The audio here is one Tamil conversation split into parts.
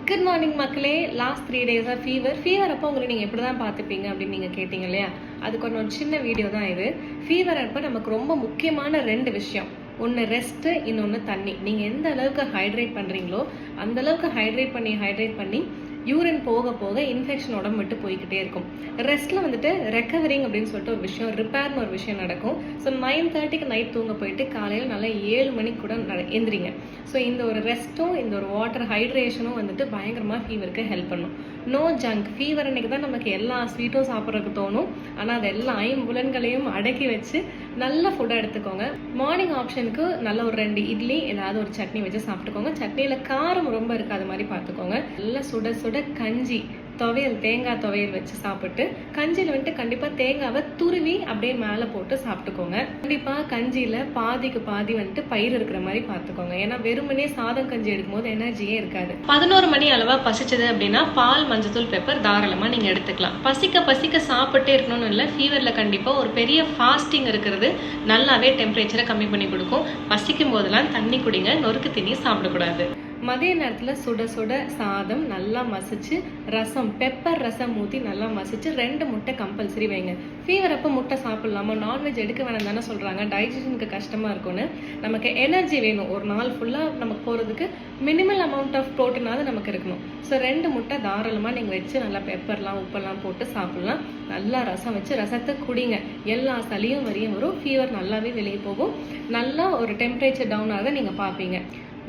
குட் மார்னிங் மக்களே. லாஸ்ட் 3 டேஸாக ஃபீவர் அப்போ உங்களை நீங்கள் எப்படி தான் பார்த்துப்பீங்க அப்படின்னு நீங்கள் கேட்டிங்க இல்லையா? அதுக்கு ஒரு சின்ன வீடியோ தான் இது. ஃபீவர் அப்போ நமக்கு ரொம்ப முக்கியமான 2 விஷயம். ஒன்று ரெஸ்ட்டு, இன்னொன்று தண்ணி. நீங்கள் எந்த அளவுக்கு ஹைட்ரேட் பண்ணுறீங்களோ அந்த அளவுக்கு ஹைட்ரேட் பண்ணி யூரின் போக போக இன்ஃபெக்ஷன் உடம்பு விட்டு போய்கிட்டே இருக்கும். ரெஸ்ட்டில் வந்துட்டு ரெக்கவரிங் அப்படின்னு சொல்லிட்டு ஒரு விஷயம், ரிப்பேர்னு ஒரு விஷயம் நடக்கும். ஸோ 9:30க்கு நைட் தூங்க போயிட்டு காலையில் நல்லா 7 மணிக்கு கூட எந்திரிங்க. ஸோ இந்த ஒரு ரெஸ்ட்டும் இந்த ஒரு வாட்டர் ஹைட்ரேஷனும் வந்துட்டு பயங்கரமாக ஃபீவருக்கு ஹெல்ப் பண்ணும். No junk. ஃபீவர் அன்னைக்கு தான் நமக்கு எல்லா ஸ்வீட்டும் சாப்பிட்றதுக்கு தோணும். ஆனால் அது எல்லா ஐம்புலன்களையும் அடக்கி வச்சு நல்ல ஃபுட்டாக எடுத்துக்கோங்க. மார்னிங் ஆப்ஷனுக்கு நல்ல ஒரு 2 இட்லி, ஏதாவது ஒரு சட்னி வச்சு சாப்பிட்டுக்கோங்க. சட்னியில் காரம் ரொம்ப இருக்காத மாதிரி பார்த்துக்கோங்க. நல்லா சுட சுட கஞ்சி, துவையல், தேங்காய் துவையல் வச்சு சாப்பிட்டு, கஞ்சியில் வந்துட்டு கண்டிப்பாக தேங்காவை துருவி அப்படியே மேலே போட்டு சாப்பிட்டுக்கோங்க. கண்டிப்பாக கஞ்சியில் பாதிக்கு பாதி வந்துட்டு பயிர் இருக்கிற மாதிரி பார்த்துக்கோங்க. ஏன்னா வெறுமனே சாதம் கஞ்சி எடுக்கும்போது எனர்ஜியே இருக்காது. 11 மணி அளவா பசிச்சது அப்படின்னா பால், மஞ்சத்தூள், பெப்பர் தாராளமாக நீங்கள் எடுத்துக்கலாம். பசிக்க சாப்பிட்டே இருக்கணும்னு இல்லை. ஃபீவரில் கண்டிப்பாக ஒரு பெரிய ஃபாஸ்டிங் இருக்கிறது நல்லாவே டெம்பரேச்சரை கம்மி பண்ணி கொடுக்கும். பசிக்கும் போதெல்லாம் தண்ணி குடிங்க, நொறுக்கு தண்ணி சாப்பிடக்கூடாது. மதிய நேரத்தில் சுட சுட சாதம் நல்லா மசிச்சு, ரசம், பெப்பர் ரசம் ஊற்றி நல்லா மசிச்சு 2 முட்டை கம்பல்சரி வைங்க. ஃபீவர் அப்போ முட்டை சாப்பிடலாமா? நான்வெஜ் எடுக்க வேணாம் தானே சொல்கிறாங்க. டைஜஷனுக்கு கஷ்டமாக இருக்கும்னு. நமக்கு எனர்ஜி வேணும். ஒரு நாள் ஃபுல்லாக நமக்கு போகிறதுக்கு மினிமல் அமௌண்ட் ஆஃப் ப்ரோட்டீனாவது நமக்கு இருக்கணும். ஸோ 2 முட்டை தாராளமாக நீங்கள் வச்சு நல்லா பெப்பர்லாம் உப்பெல்லாம் போட்டு சாப்பிட்லாம். நல்லா ரசம் வச்சு ரசத்தை குடிங்க. எல்லா சளியும் வரையும் வரும். ஃபீவர் நல்லாவே வெளியே போகும். நல்லா ஒரு டெம்பரேச்சர் டவுன் ஆக நீங்கள் பார்ப்பீங்க.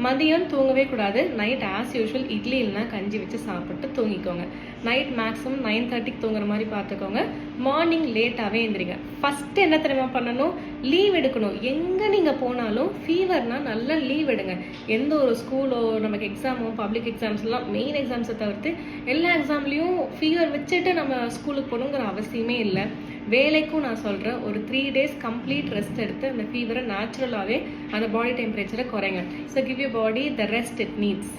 மதியம் தூங்கவே கூடாது. நைட் ஆஸ் யூஷுவல் இட்லி இல்லைனா கஞ்சி வச்சு சாப்பிட்டு தூங்கிக்கோங்க. நைட் மேக்ஸிமம் 9:30க்கு தூங்குற மாதிரி பார்த்துக்கோங்க. மார்னிங் லேட்டாகவே எழுந்திரிங்க. ஃபஸ்ட்டு என்ன தெரியுமா பண்ணணும்? லீவ் எடுக்கணும். எங்கே நீங்கள் போனாலும் ஃபீவர்னால் நல்லா லீவ் எடுங்க. எந்த ஒரு ஸ்கூலோ நமக்கு எக்ஸாமோ, பப்ளிக் எக்ஸாம்ஸ்லாம், மெயின் எக்ஸாம்ஸை தவிர்த்து எல்லா எக்ஸாம்லேயும் ஃபீவர் வச்சுட்டு நம்ம ஸ்கூலுக்கு போகணுங்கிற அவசியமே இல்லை. வேலைக்கும் நான் சொல்கிறேன், ஒரு 3 days கம்ப்ளீட் ரெஸ்ட் எடுத்து அந்த ஃபீவரை நேச்சுரலாகவே அந்த பாடி டெம்பரேச்சரை குறைங்க. So give your body the rest it needs.